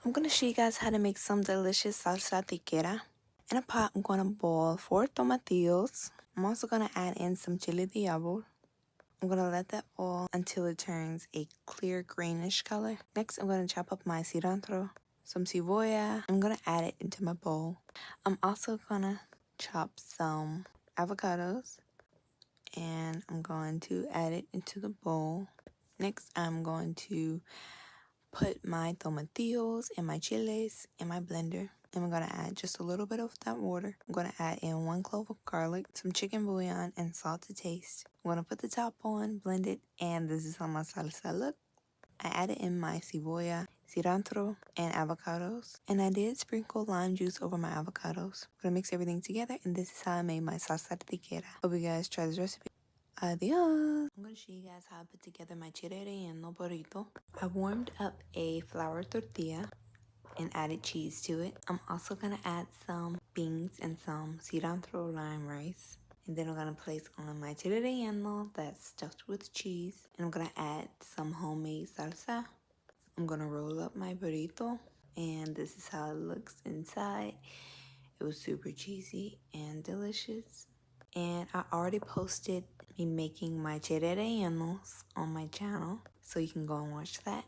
I'm going to show you guys how to make some delicious salsa tiquera. In a pot, I'm going to boil 4 tomatillos. I'm also going to add in some chile de árbol. I'm going to let that boil until it turns a clear greenish color. Next, I'm going to chop up my cilantro, some cebolla. I'm going to add it into my bowl. I'm also going to chop some avocados and I'm going to add it into the bowl. Next, I'm going to put my tomatillos and my chiles in my blender. And I'm going to add just a little bit of that water. I'm going to add in 1 clove of garlic, some chicken bouillon, and salt to taste. I'm going to put the top on, blend it, and this is how my salsa look. I added in my cebolla, cilantro, and avocados. And I did sprinkle lime juice over my avocados. I'm going to mix everything together, and this is how I made my salsa tiquera. Hope you guys try this recipe. Adios. I'm going to show you guys how I put together my chile relleno burrito. I warmed up a flour tortilla and added cheese to it. I'm also going to add some beans and some cilantro lime rice. And then I'm going to place on my chile relleno that's stuffed with cheese. And I'm going to add some homemade salsa. I'm going to roll up my burrito. And this is how it looks inside. It was super cheesy and delicious. And I already posted me making my chile rellenos on my channel, so you can go and watch that.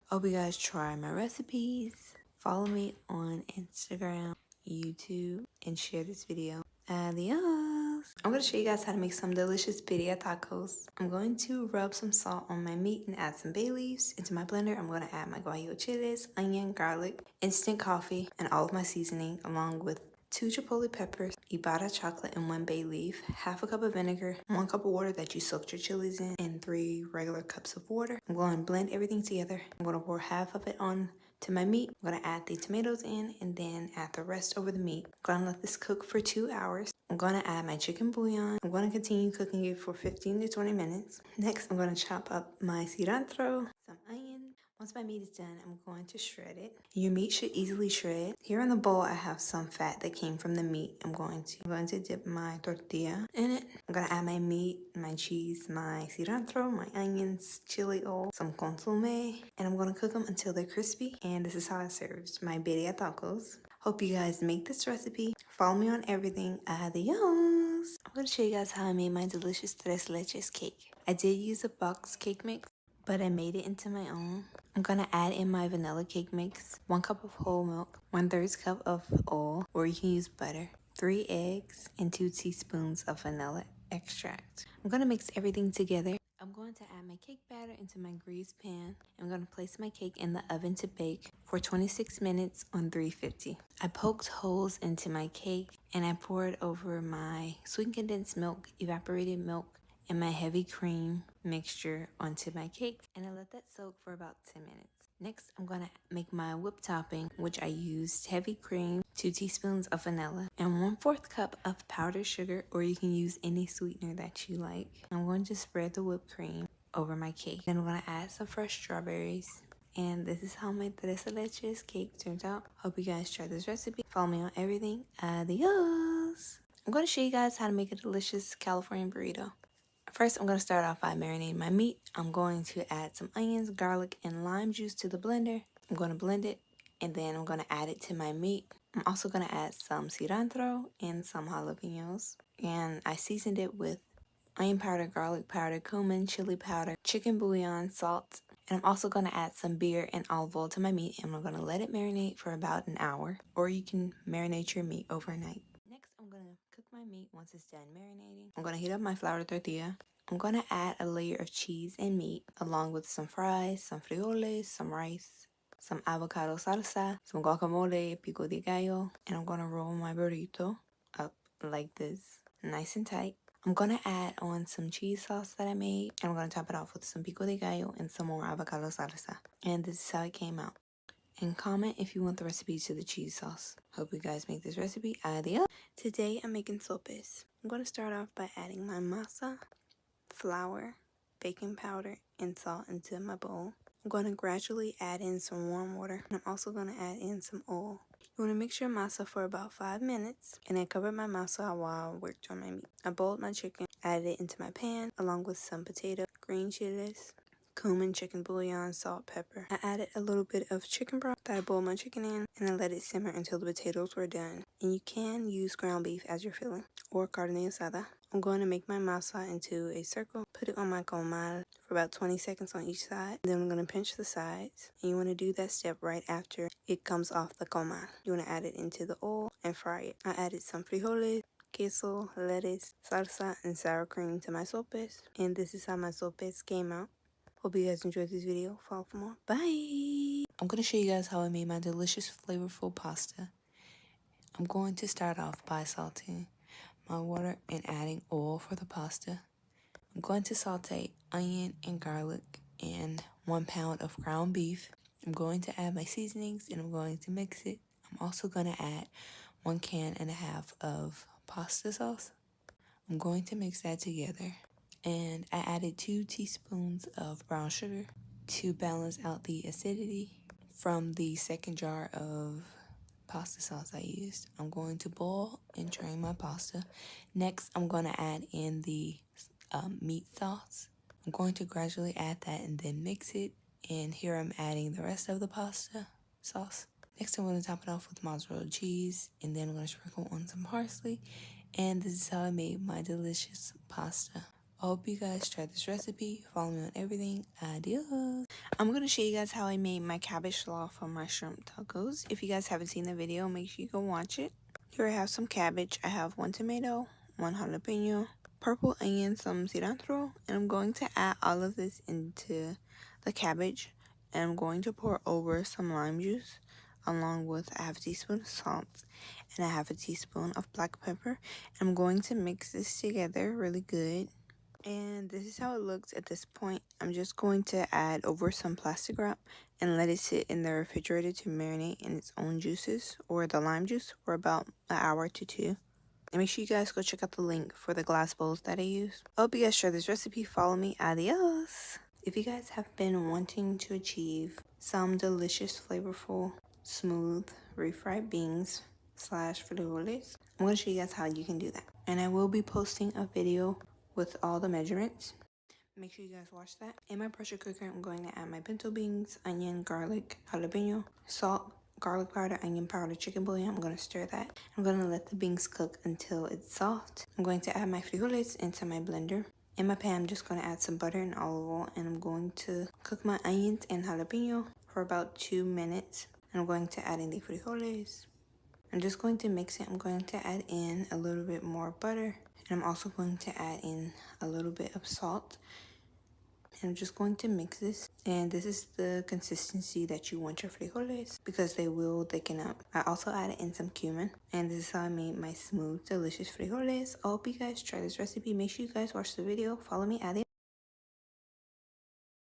Hope you guys try my recipes. Follow me on Instagram, YouTube, and share this video. Adios! I'm going to show you guys how to make some delicious birria tacos. I'm going to rub some salt on my meat and add some bay leaves. Into my blender, I'm going to add my guajillo chiles, onion, garlic, instant coffee, and all of my seasoning, along with 2 chipotle peppers, Ibarra chocolate, and 1 bay leaf, half a cup of vinegar, 1 cup of water that you soaked your chilies in, and 3 regular cups of water. I'm going to blend everything together. I'm going to pour half of it on to my meat. I'm going to add the tomatoes in and then add the rest over the meat. I'm going to let this cook for 2 hours. I'm going to add my chicken bouillon. I'm going to continue cooking it for 15 to 20 minutes. Next, I'm going to chop up my cilantro, some onion. Once my meat is done, I'm going to shred it. Your meat should easily shred. Here in the bowl, I have some fat that came from the meat. I'm going to dip my tortilla in it. I'm going to add my meat, my cheese, my cilantro, my onions, chili oil, some consomme, and I'm going to cook them until they're crispy. And this is how I served my birria tacos. Hope you guys make this recipe. Follow me on everything. Adios! I'm going to show you guys how I made my delicious tres leches cake. I did use a box cake mix, but I made it into my own. I'm going to add in my vanilla cake mix, 1 cup of whole milk, 1/3 cup of oil, or you can use butter, 3 eggs, and 2 teaspoons of vanilla extract. I'm going to mix everything together. I'm going to add my cake batter into my greased pan. I'm going to place my cake in the oven to bake for 26 minutes on 350. I poked holes into my cake and I poured over my sweetened condensed milk, evaporated milk, and my heavy cream mixture onto my cake, and I let that soak for about 10 minutes. Next, I'm going to make my whipped topping, which I used heavy cream, 2 teaspoons of vanilla, and 1/4 cup of powdered sugar, or you can use any sweetener that you like. I'm going to spread the whipped cream over my cake. Then I'm going to add some fresh strawberries. And this is how my tres leches cake turned out. Hope you guys try this recipe. Follow me on everything. Adios! I'm going to show you guys how to make a delicious California burrito. First, I'm going to start off by marinating my meat. I'm going to add some onions, garlic, and lime juice to the blender. I'm going to blend it, and then I'm going to add it to my meat. I'm also going to add some cilantro and some jalapenos. And I seasoned it with onion powder, garlic powder, cumin, chili powder, chicken bouillon, salt. And I'm also going to add some beer and olive oil to my meat, and I'm going to let it marinate for about an hour. Or you can marinate your meat overnight. Next, I'm going to cook my meat once it's done marinating. I'm going to heat up my flour tortilla. I'm going to add a layer of cheese and meat, along with some fries, some frijoles, some rice, some avocado salsa, some guacamole, pico de gallo, and I'm going to roll my burrito up like this, nice and tight. I'm going to add on some cheese sauce that I made, and I'm going to top it off with some pico de gallo and some more avocado salsa. And this is how it came out. And comment if you want the recipe to the cheese sauce. Hope you guys make this recipe. Adios. Today I'm making sopes. I'm going to start off by adding my masa, flour, baking powder, and salt into my bowl. I'm going to gradually add in some warm water. And I'm also going to add in some oil. You want to mix your masa for about 5 minutes. And I covered my masa while I worked on my meat. I boiled my chicken, added it into my pan, along with some potato, green chilies, cumin, chicken bouillon, salt, pepper. I added a little bit of chicken broth that I boiled my chicken in, and I let it simmer until the potatoes were done. And you can use ground beef as your filling, or carne asada. I'm going to make my masa into a circle, put it on my comal for about 20 seconds on each side. Then I'm going to pinch the sides. And you want to do that step right after it comes off the comal. You want to add it into the oil and fry it. I added some frijoles, queso, lettuce, salsa, and sour cream to my sopes. And this is how my sopes came out. Hope you guys enjoyed this video. Follow for more. Bye! I'm going to show you guys how I made my delicious flavorful pasta. I'm going to start off by salting my water and adding oil for the pasta. I'm going to saute onion and garlic and 1 pound of ground beef. I'm going to add my seasonings and I'm going to mix it. I'm also going to add 1.5 cans of pasta sauce. I'm going to mix that together. And I added 2 teaspoons of brown sugar to balance out the acidity from the second jar of pasta sauce I used. I'm going to boil and drain my pasta. Next, I'm going to add in the meat sauce. I'm going to gradually add that and then mix it. And here I'm adding the rest of the pasta sauce. Next, I'm going to top it off with mozzarella cheese, and then I'm going to sprinkle on some parsley. And this is how I made my delicious pasta. I hope you guys tried this recipe. Follow me on everything. Adios. I'm going to show you guys how I made my cabbage slaw for my shrimp tacos. If you guys haven't seen the video, make sure you go watch it. Here I have some cabbage. I have 1 tomato, 1 jalapeno, purple onion, some cilantro, and I'm going to add all of this into the cabbage. And I'm going to pour over some lime juice along with a 1/2 teaspoon of salt and a 1/2 teaspoon of black pepper. I'm going to mix this together really good. And this is how it looks at this point. I'm just going to add over some plastic wrap and let it sit in the refrigerator to marinate in its own juices or the lime juice for about 1 hour to 2. And make sure you guys go check out the link for the glass bowls that I use. I hope you guys try this recipe. Follow me. Adios. If you guys have been wanting to achieve some delicious, flavorful, smooth, refried beans / frijoles, I'm going to show you guys how you can do that. And I will be posting a video with all the measurements. Make sure you guys watch that. In my pressure cooker, I'm going to add my pinto beans, onion, garlic, jalapeno, salt, garlic powder, onion powder, chicken bouillon. I'm going to stir that. I'm going to let the beans cook until it's soft. I'm going to add my frijoles into my blender. In my pan, I'm just going to add some butter and olive oil, and I'm going to cook my onions and jalapeno for about 2 minutes. And I'm going to add in the frijoles. I'm just going to mix it. I'm going to add in a little bit more butter. And I'm also going to add in a little bit of salt. And I'm just going to mix this. And this is the consistency that you want your frijoles because they will thicken up. I also added in some cumin. And this is how I made my smooth, delicious frijoles. I hope you guys try this recipe. Make sure you guys watch the video. Follow me. Adios.